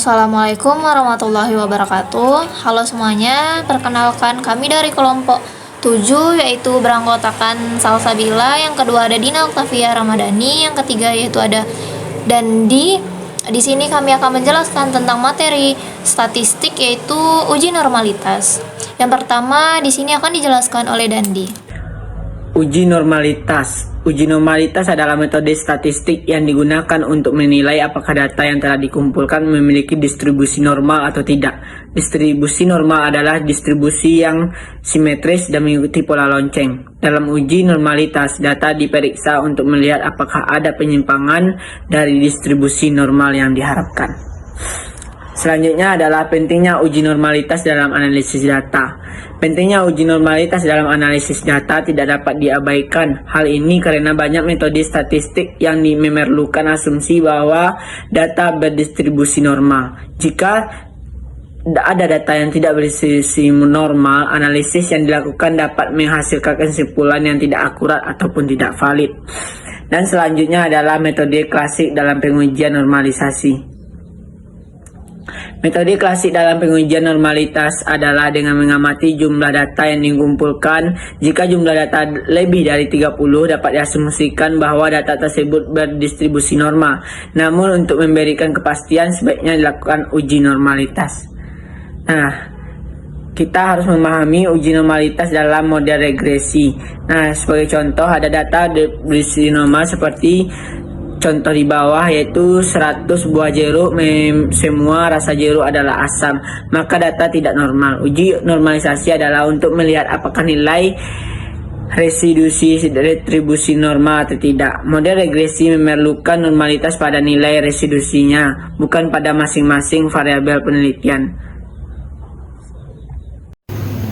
Assalamualaikum warahmatullahi wabarakatuh. Halo semuanya, perkenalkan kami dari kelompok 7 yaitu beranggotakan Salsabila, yang kedua ada Dina Oktavia Ramadhani, yang ketiga yaitu ada Dandi. Di sini kami akan menjelaskan tentang materi statistik yaitu uji normalitas. Yang pertama di sini akan dijelaskan oleh Dandi. Uji normalitas. Uji normalitas adalah metode statistik yang digunakan untuk menilai apakah data yang telah dikumpulkan memiliki distribusi normal atau tidak. Distribusi normal adalah distribusi yang simetris dan mengikuti pola lonceng. Dalam uji normalitas, data diperiksa untuk melihat apakah ada penyimpangan dari distribusi normal yang diharapkan. Selanjutnya adalah pentingnya uji normalitas dalam analisis data. Pentingnya uji normalitas dalam analisis data tidak dapat diabaikan. Hal ini karena banyak metode statistik yang memerlukan asumsi bahwa data berdistribusi normal. Jika ada data yang tidak berdistribusi normal, analisis yang dilakukan dapat menghasilkan kesimpulan yang tidak akurat ataupun tidak valid. Dan selanjutnya adalah metode klasik dalam pengujian normalisasi. Metode klasik dalam pengujian normalitas adalah dengan mengamati jumlah data yang dikumpulkan. Jika jumlah data lebih dari 30, dapat diasumsikan bahwa data tersebut berdistribusi normal. Namun untuk memberikan kepastian sebaiknya dilakukan uji normalitas. Nah, kita harus memahami uji normalitas dalam model regresi. Nah, sebagai contoh ada data berdistribusi normal seperti contoh di bawah, yaitu 100 buah jeruk, semua rasa jeruk adalah asam, maka data tidak normal. Uji normalisasi adalah untuk melihat apakah nilai retribusi normal atau tidak. Model regresi memerlukan normalitas pada nilai residusinya, bukan pada masing-masing variabel penelitian.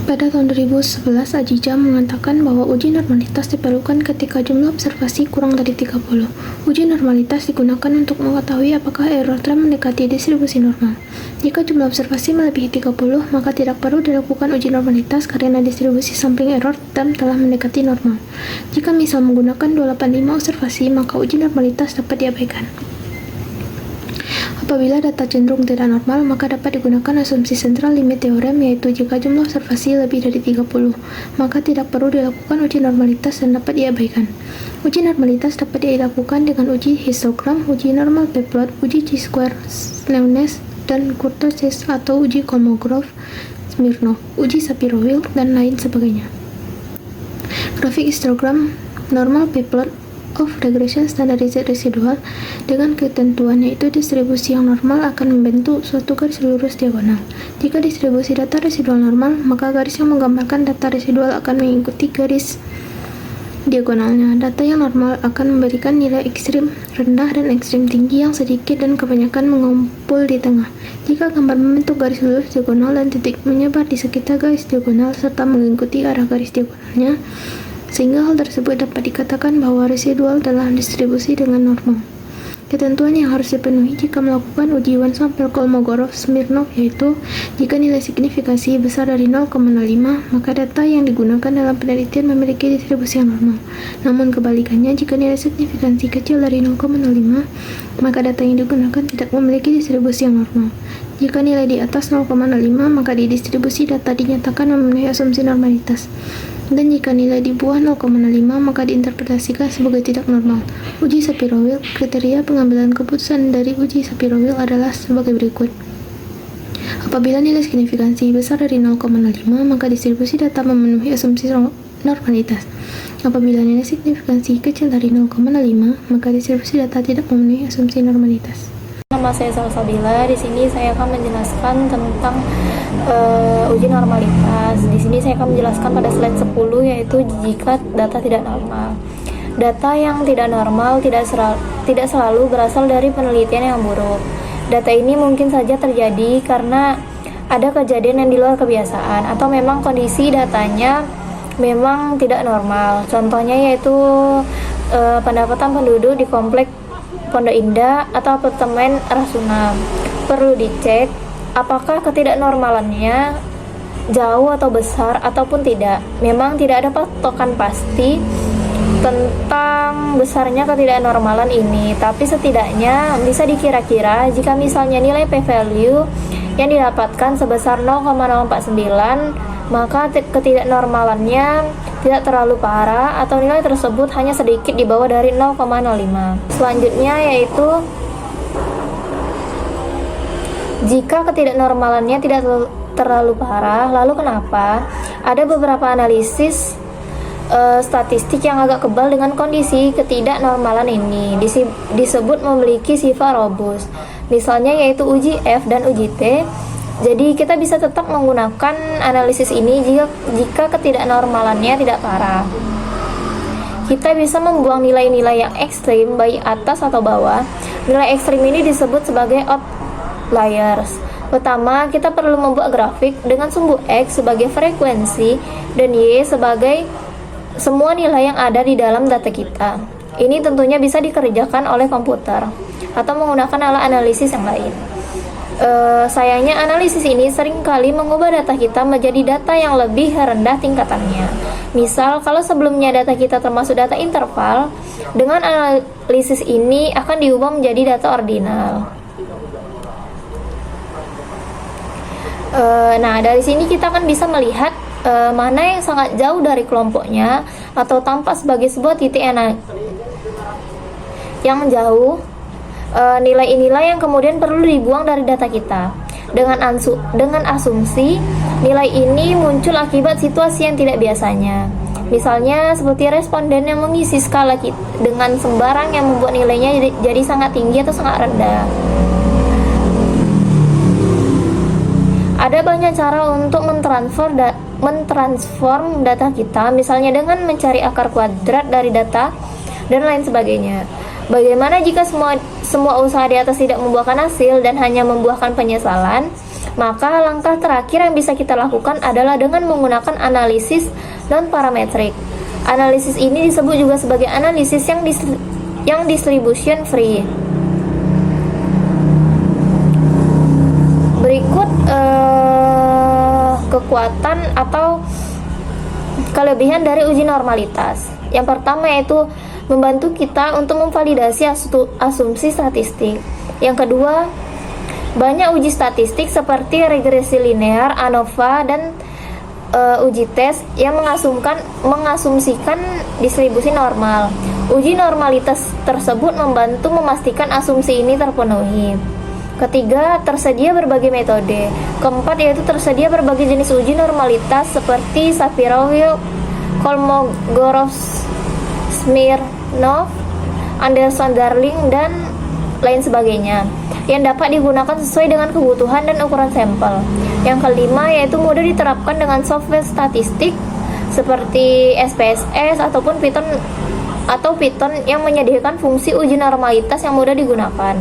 Pada tahun 2011, Ajija mengatakan bahwa uji normalitas diperlukan ketika jumlah observasi kurang dari 30. Uji normalitas digunakan untuk mengetahui apakah error term mendekati distribusi normal. Jika jumlah observasi melebihi 30, maka tidak perlu dilakukan uji normalitas karena distribusi sampling error term telah mendekati normal. Jika misal menggunakan 285 observasi, maka uji normalitas dapat diabaikan. Apabila data cenderung tidak normal, maka dapat digunakan asumsi central limit theorem, yaitu jika jumlah observasi lebih dari 30, maka tidak perlu dilakukan uji normalitas dan dapat diabaikan. Uji normalitas dapat dilakukan dengan uji histogram, uji normal p-plot, uji chi-square Leonnes dan kurtosis atau uji Kolmogorov-Smirnov, uji Shapiro-Wilk, dan lain sebagainya. Grafik histogram normal p-plot of regression standardized residual dengan ketentuan yaitu distribusi yang normal akan membentuk suatu garis lurus diagonal. Jika distribusi data residual normal, maka garis yang menggambarkan data residual akan mengikuti garis diagonalnya. Data yang normal akan memberikan nilai ekstrim rendah dan ekstrim tinggi yang sedikit dan kebanyakan mengumpul di tengah. Jika gambar membentuk garis lurus diagonal dan titik menyebar di sekitar garis diagonal serta mengikuti arah garis diagonalnya, sehingga hal tersebut dapat dikatakan bahwa residual dalam distribusi dengan normal. Ketentuan yang harus dipenuhi jika melakukan uji one sample Kolmogorov-Smirnov yaitu jika nilai signifikasi besar dari 0,05, maka data yang digunakan dalam penelitian memiliki distribusi yang normal. Namun kebalikannya, jika nilai signifikansi kecil dari 0,05, maka data yang digunakan tidak memiliki distribusi yang normal. Jika nilai di atas 0,05, maka di distribusi data dinyatakan memenuhi asumsi normalitas. Dan jika nilai di bawah 0,5, maka diinterpretasikan sebagai tidak normal. Uji Shapiro-Wilk. Kriteria pengambilan keputusan dari uji Shapiro-Wilk adalah sebagai berikut. Apabila nilai signifikansi besar dari 0,05, maka distribusi data memenuhi asumsi normalitas. Apabila nilai signifikansi kecil dari 0,5, maka distribusi data tidak memenuhi asumsi normalitas. Nama saya Salsabila. Di sini saya akan menjelaskan tentang uji normalitas. Di sini saya akan menjelaskan pada slide 10 yaitu jika data tidak normal. Data yang tidak normal tidak selalu berasal dari penelitian yang buruk. Data ini mungkin saja terjadi karena ada kejadian yang di luar kebiasaan atau memang kondisi datanya memang tidak normal. Contohnya yaitu pendapatan penduduk di komplek Pondok Indah atau apartemen Rasuna. Perlu dicek apakah ketidaknormalannya jauh atau besar ataupun tidak. Memang tidak ada patokan pasti tentang besarnya ketidaknormalan ini, tapi setidaknya bisa dikira-kira jika misalnya nilai p-value yang didapatkan sebesar 0,049, maka ketidaknormalannya tidak terlalu parah atau nilai tersebut hanya sedikit di bawah dari 0,05. Selanjutnya yaitu jika ketidaknormalannya tidak terlalu parah, lalu kenapa? Ada beberapa analisis statistik yang agak kebal dengan kondisi ketidaknormalan ini disebut memiliki sifat robust. Misalnya yaitu uji F dan uji T. Jadi kita bisa tetap menggunakan analisis ini jika ketidaknormalannya tidak parah. Kita bisa membuang nilai-nilai yang ekstrim baik atas atau bawah. Nilai ekstrim ini disebut sebagai outliers. Pertama, kita perlu membuat grafik dengan sumbu X sebagai frekuensi dan Y sebagai semua nilai yang ada di dalam data kita. Ini tentunya bisa dikerjakan oleh komputer atau menggunakan alat analisis yang lain. Sayangnya analisis ini seringkali mengubah data kita menjadi data yang lebih rendah tingkatannya. Misal, kalau sebelumnya data kita termasuk data interval, dengan analisis ini akan diubah menjadi data ordinal. Nah, dari sini kita akan bisa melihat mana yang sangat jauh dari kelompoknya atau tampak sebagai sebuah titik yang jauh, nilai-nilai yang kemudian perlu dibuang dari data kita. Dengan asumsi nilai ini muncul akibat situasi yang tidak biasanya. Misalnya seperti responden yang mengisi skala dengan sembarang yang membuat nilainya jadi sangat tinggi atau sangat rendah. Ada banyak cara untuk mentransform data kita, misalnya dengan mencari akar kuadrat dari data dan lain sebagainya. Bagaimana jika semua usaha di atas tidak membuahkan hasil dan hanya membuahkan penyesalan? Maka langkah terakhir yang bisa kita lakukan adalah dengan menggunakan analisis non-parametrik. Analisis ini disebut juga sebagai analisis yang distribution free. Berikut kekuatan atau kelebihan dari uji normalitas. Yang pertama yaitu membantu kita untuk memvalidasi asumsi statistik. Yang kedua, banyak uji statistik seperti regresi linear, ANOVA, dan uji tes yang mengasumsikan distribusi normal. Uji normalitas tersebut membantu memastikan asumsi ini terpenuhi. Ketiga, tersedia berbagai metode. Keempat, yaitu tersedia berbagai jenis uji normalitas seperti Shapiro-Wilk, Kolmogorov, Smirnov, Anderson-Darling, dan lain sebagainya yang dapat digunakan sesuai dengan kebutuhan dan ukuran sampel. Yang kelima, yaitu mudah diterapkan dengan software statistik seperti SPSS ataupun Python yang menyediakan fungsi uji normalitas yang mudah digunakan.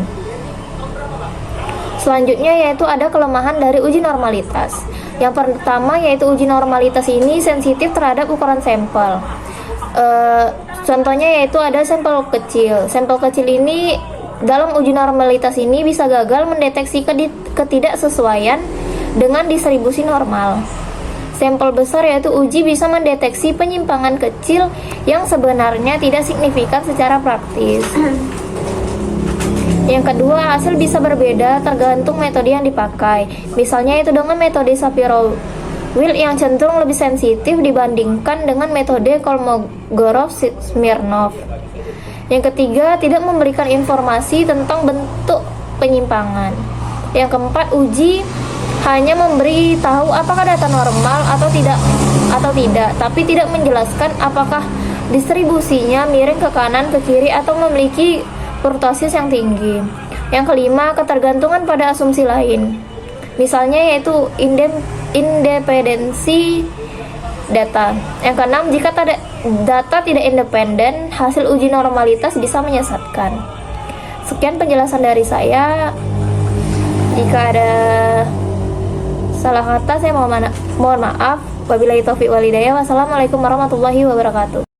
Selanjutnya yaitu ada kelemahan dari uji normalitas. Yang pertama yaitu uji normalitas ini sensitif terhadap ukuran sampel. Contohnya yaitu ada sampel kecil. Sampel kecil ini dalam uji normalitas ini bisa gagal mendeteksi ketidaksesuaian dengan distribusi normal. Sampel besar yaitu uji bisa mendeteksi penyimpangan kecil yang sebenarnya tidak signifikan secara praktis. Yang kedua, hasil bisa berbeda tergantung metode yang dipakai. Misalnya itu dengan metode Shapiro-Wilk yang cenderung lebih sensitif dibandingkan dengan metode Kolmogorov-Smirnov. Yang ketiga, tidak memberikan informasi tentang bentuk penyimpangan. Yang keempat, uji hanya memberi tahu apakah data normal atau tidak, tapi tidak menjelaskan apakah distribusinya miring ke kanan, ke kiri, atau memiliki kurtosis yang tinggi. Yang kelima, ketergantungan pada asumsi lain. Misalnya yaitu independensi data. Yang keenam, jika data tidak independen, hasil uji normalitas bisa menyesatkan. Sekian penjelasan dari saya. Jika ada salah kata saya mohon maaf. Wabillahi taufiq walhidayah. Wassalamualaikum warahmatullahi wabarakatuh.